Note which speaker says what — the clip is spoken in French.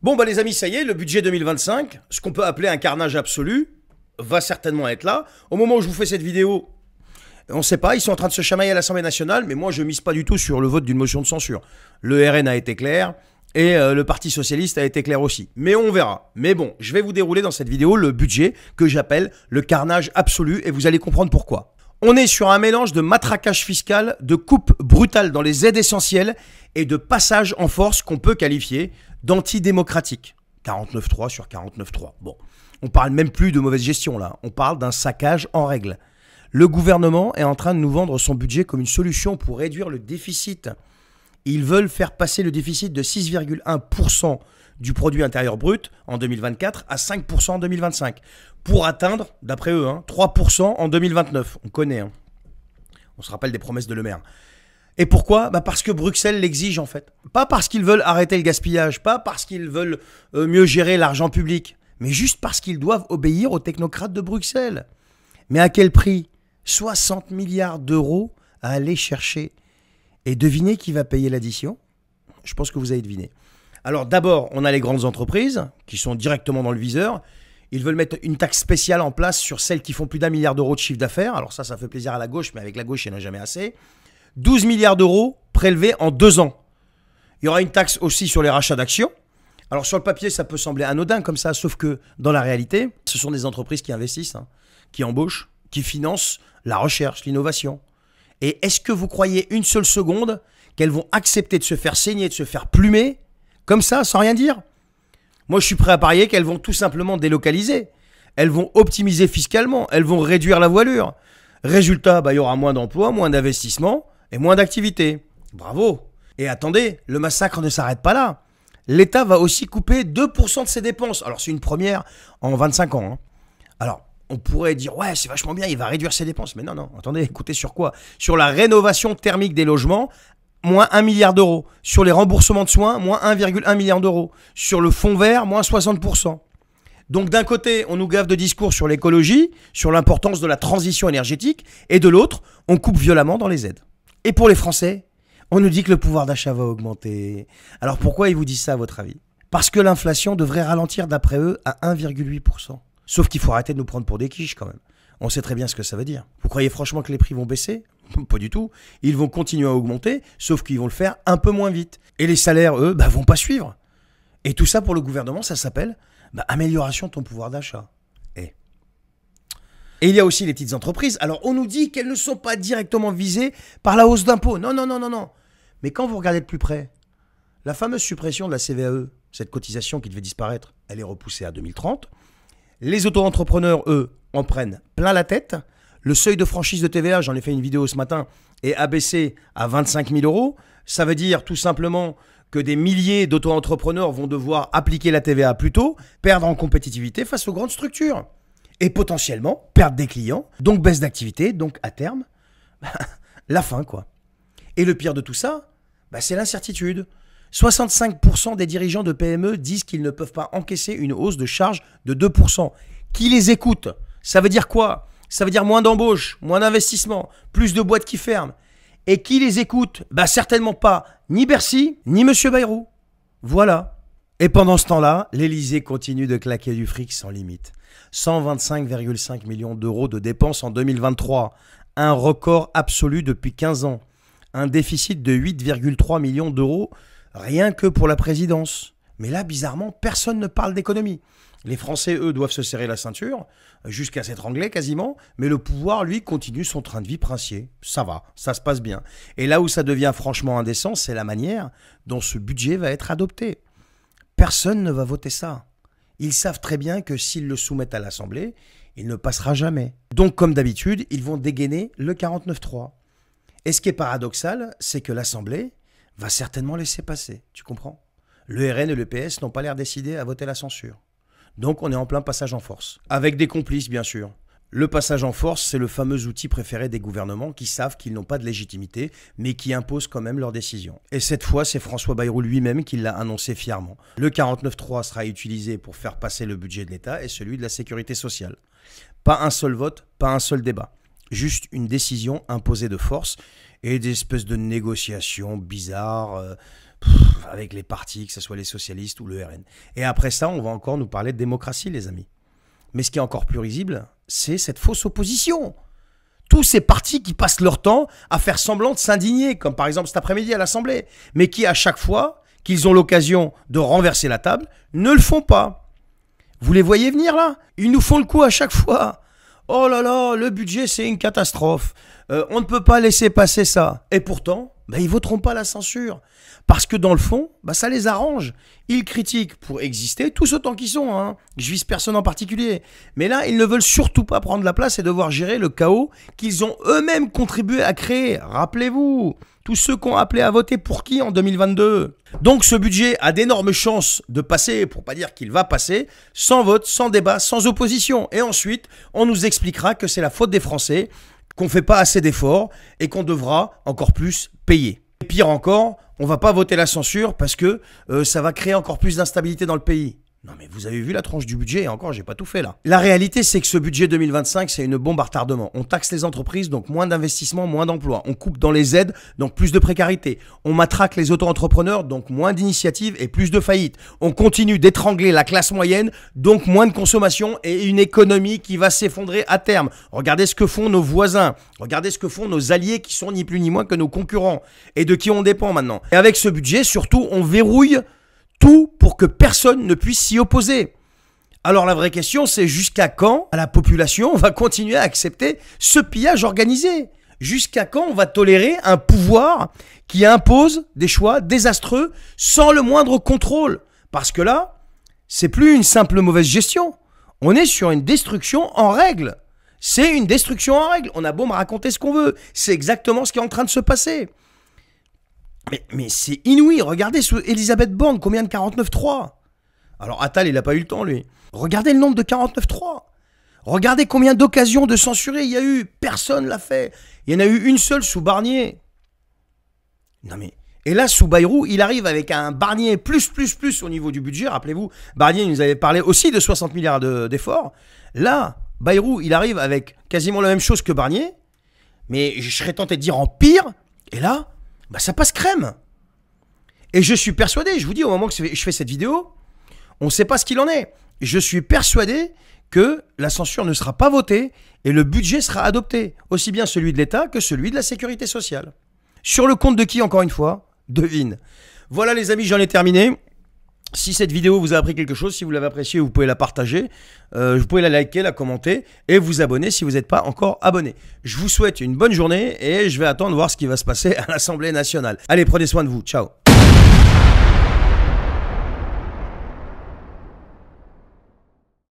Speaker 1: Bon bah les amis, ça y est, le budget 2025, ce qu'on peut appeler un carnage absolu, va certainement être là. Au moment où je vous fais cette vidéo, on ne sait pas, ils sont en train de se chamailler à l'Assemblée nationale, mais moi je mise pas du tout sur le vote d'une motion de censure. Le RN a été clair, et le Parti Socialiste a été clair aussi. Mais on verra. Mais bon, je vais vous dérouler dans cette vidéo le budget que j'appelle le carnage absolu, et vous allez comprendre pourquoi. On est sur un mélange de matraquage fiscal, de coupe brutale dans les aides essentielles, et de passage en force qu'on peut qualifier d'antidémocratique. 49.3 sur 49.3. Bon, on parle même plus de mauvaise gestion là, on parle d'un saccage en règle. Le gouvernement est en train de nous vendre son budget comme une solution pour réduire le déficit. Ils veulent faire passer le déficit de 6,1% du produit intérieur brut en 2024 à 5% en 2025. Pour atteindre, d'après eux, 3% en 2029. On connaît, on se rappelle des promesses de Le Maire. Et pourquoi? Parce que Bruxelles l'exige en fait. Pas parce qu'ils veulent arrêter le gaspillage, pas parce qu'ils veulent mieux gérer l'argent public, mais juste parce qu'ils doivent obéir aux technocrates de Bruxelles. Mais à quel prix? 60 milliards d'euros à aller chercher. Et devinez qui va payer l'addition? Je pense que vous avez deviné. Alors d'abord, on a les grandes entreprises qui sont directement dans le viseur. Ils veulent mettre une taxe spéciale en place sur celles qui font plus d'1 milliard d'euros de chiffre d'affaires. Alors ça fait plaisir à la gauche, mais avec la gauche, il n'y en a jamais assez. 12 milliards d'euros prélevés en 2 ans. Il y aura une taxe aussi sur les rachats d'actions. Alors sur le papier, ça peut sembler anodin comme ça, sauf que dans la réalité, ce sont des entreprises qui investissent, qui embauchent, qui financent la recherche, l'innovation. Et est-ce que vous croyez une seule seconde qu'elles vont accepter de se faire saigner, de se faire plumer, comme ça, sans rien dire? Moi, je suis prêt à parier qu'elles vont tout simplement délocaliser. Elles vont optimiser fiscalement, elles vont réduire la voilure. Résultat, il y aura moins d'emplois, moins d'investissements et moins d'activités. Bravo! Et attendez, le massacre ne s'arrête pas là. L'État va aussi couper 2% de ses dépenses. Alors, c'est une première en 25 ans. Alors, on pourrait dire, ouais, c'est vachement bien, il va réduire ses dépenses. Mais non, non, attendez, écoutez sur quoi? Sur la rénovation thermique des logements, moins 1 milliard d'euros. Sur les remboursements de soins, moins 1,1 milliard d'euros. Sur le fonds vert, moins 60%. Donc d'un côté, on nous gave de discours sur l'écologie, sur l'importance de la transition énergétique, et de l'autre, on coupe violemment dans les aides. Et pour les Français, on nous dit que le pouvoir d'achat va augmenter. Alors pourquoi ils vous disent ça à votre avis? Parce que l'inflation devrait ralentir d'après eux à 1,8%. Sauf qu'il faut arrêter de nous prendre pour des quiches quand même. On sait très bien ce que ça veut dire. Vous croyez franchement que les prix vont baisser? Pas du tout. Ils vont continuer à augmenter, sauf qu'ils vont le faire un peu moins vite. Et les salaires, eux, vont pas suivre. Et tout ça pour le gouvernement, ça s'appelle amélioration de ton pouvoir d'achat. Et il y a aussi les petites entreprises. Alors on nous dit qu'elles ne sont pas directement visées par la hausse d'impôts. Non, non, non, non, non. Mais quand vous regardez de plus près, la fameuse suppression de la CVAE, cette cotisation qui devait disparaître, elle est repoussée à 2030. Les auto-entrepreneurs, eux, en prennent plein la tête. Le seuil de franchise de TVA, j'en ai fait une vidéo ce matin, est abaissé à 25 000 euros. Ça veut dire tout simplement que des milliers d'auto-entrepreneurs vont devoir appliquer la TVA plus tôt, perdre en compétitivité face aux grandes structures. Et potentiellement perdre des clients, donc baisse d'activité, donc à terme, la fin quoi. Et le pire de tout ça, c'est l'incertitude. 65% des dirigeants de PME disent qu'ils ne peuvent pas encaisser une hausse de charge de 2%. Qui les écoute? Ça veut dire quoi? Ça veut dire moins d'embauches, moins d'investissements, plus de boîtes qui ferment. Et qui les écoute? Certainement pas ni Bercy, ni Monsieur Bayrou. Voilà. Et pendant ce temps-là, l'Élysée continue de claquer du fric sans limite. 125,5 millions d'euros de dépenses en 2023. Un record absolu depuis 15 ans. Un déficit de 8,3 millions d'euros rien que pour la présidence. Mais là, bizarrement, personne ne parle d'économie. Les Français, eux, doivent se serrer la ceinture, jusqu'à s'étrangler quasiment, mais le pouvoir, lui, continue son train de vie princier. Ça va, ça se passe bien. Et là où ça devient franchement indécent, c'est la manière dont ce budget va être adopté. Personne ne va voter ça. Ils savent très bien que s'ils le soumettent à l'Assemblée, il ne passera jamais. Donc, comme d'habitude, ils vont dégainer le 49.3. Et ce qui est paradoxal, c'est que l'Assemblée va certainement laisser passer. Tu comprends? Le RN et le PS n'ont pas l'air décidés à voter la censure. Donc on est en plein passage en force. Avec des complices, bien sûr. Le passage en force, c'est le fameux outil préféré des gouvernements qui savent qu'ils n'ont pas de légitimité, mais qui imposent quand même leurs décisions. Et cette fois, c'est François Bayrou lui-même qui l'a annoncé fièrement. Le 49.3 sera utilisé pour faire passer le budget de l'État et celui de la sécurité sociale. Pas un seul vote, pas un seul débat. Juste une décision imposée de force et des espèces de négociations bizarres, avec les partis, que ce soit les socialistes ou le RN. Et après ça, on va encore nous parler de démocratie, les amis. Mais ce qui est encore plus risible, c'est cette fausse opposition. Tous ces partis qui passent leur temps à faire semblant de s'indigner, comme par exemple cet après-midi à l'Assemblée, mais qui à chaque fois qu'ils ont l'occasion de renverser la table, ne le font pas. Vous les voyez venir là? Ils nous font le coup à chaque fois. Oh là là, le budget c'est une catastrophe. On ne peut pas laisser passer ça. Et pourtant, ils voteront pas la censure. Parce que dans le fond, ça les arrange. Ils critiquent pour exister, tous autant qu'ils sont. Hein. Je vise personne en particulier. Mais là, ils ne veulent surtout pas prendre la place et devoir gérer le chaos qu'ils ont eux-mêmes contribué à créer. Rappelez-vous, tous ceux qui ont appelé à voter pour qui en 2022? Donc ce budget a d'énormes chances de passer, pour pas dire qu'il va passer, sans vote, sans débat, sans opposition. Et ensuite, on nous expliquera que c'est la faute des Français, qu'on ne fait pas assez d'efforts et qu'on devra encore plus payer. Et pire encore, on ne va pas voter la censure parce que ça va créer encore plus d'instabilité dans le pays. Non mais vous avez vu la tranche du budget et encore j'ai pas tout fait là. La réalité c'est que ce budget 2025 c'est une bombe à retardement. On taxe les entreprises donc moins d'investissements, moins d'emplois. On coupe dans les aides donc plus de précarité. On matraque les auto-entrepreneurs donc moins d'initiatives et plus de faillites. On continue d'étrangler la classe moyenne donc moins de consommation et une économie qui va s'effondrer à terme. Regardez ce que font nos voisins. Regardez ce que font nos alliés qui sont ni plus ni moins que nos concurrents et de qui on dépend maintenant. Et avec ce budget surtout on verrouille tout pour que personne ne puisse s'y opposer. Alors la vraie question, c'est jusqu'à quand la population va continuer à accepter ce pillage organisé? Jusqu'à quand on va tolérer un pouvoir qui impose des choix désastreux sans le moindre contrôle? Parce que là, c'est plus une simple mauvaise gestion. On est sur une destruction en règle. C'est une destruction en règle. On a beau me raconter ce qu'on veut. C'est exactement ce qui est en train de se passer. Mais c'est inouï, regardez sous Elisabeth Borne, combien de 49.3? Alors Attal, il n'a pas eu le temps, lui. Regardez le nombre de 49.3. Regardez combien d'occasions de censurer il y a eu. Personne l'a fait. Il y en a eu une seule sous Barnier. Non mais... Et là, sous Bayrou, il arrive avec un Barnier plus au niveau du budget. Rappelez-vous, Barnier nous avait parlé aussi de 60 milliards d'efforts. Là, Bayrou, il arrive avec quasiment la même chose que Barnier. Mais je serais tenté de dire en pire. Et là... ça passe crème. Et je suis persuadé, je vous dis, au moment que je fais cette vidéo, on ne sait pas ce qu'il en est. Je suis persuadé que la censure ne sera pas votée et le budget sera adopté. Aussi bien celui de l'État que celui de la sécurité sociale. Sur le compte de qui, encore une fois? Devine. Voilà les amis, j'en ai terminé. Si cette vidéo vous a appris quelque chose, si vous l'avez appréciée, vous pouvez la partager, vous pouvez la liker, la commenter et vous abonner si vous n'êtes pas encore abonné. Je vous souhaite une bonne journée et je vais attendre de voir ce qui va se passer à l'Assemblée nationale. Allez, prenez soin de vous. Ciao.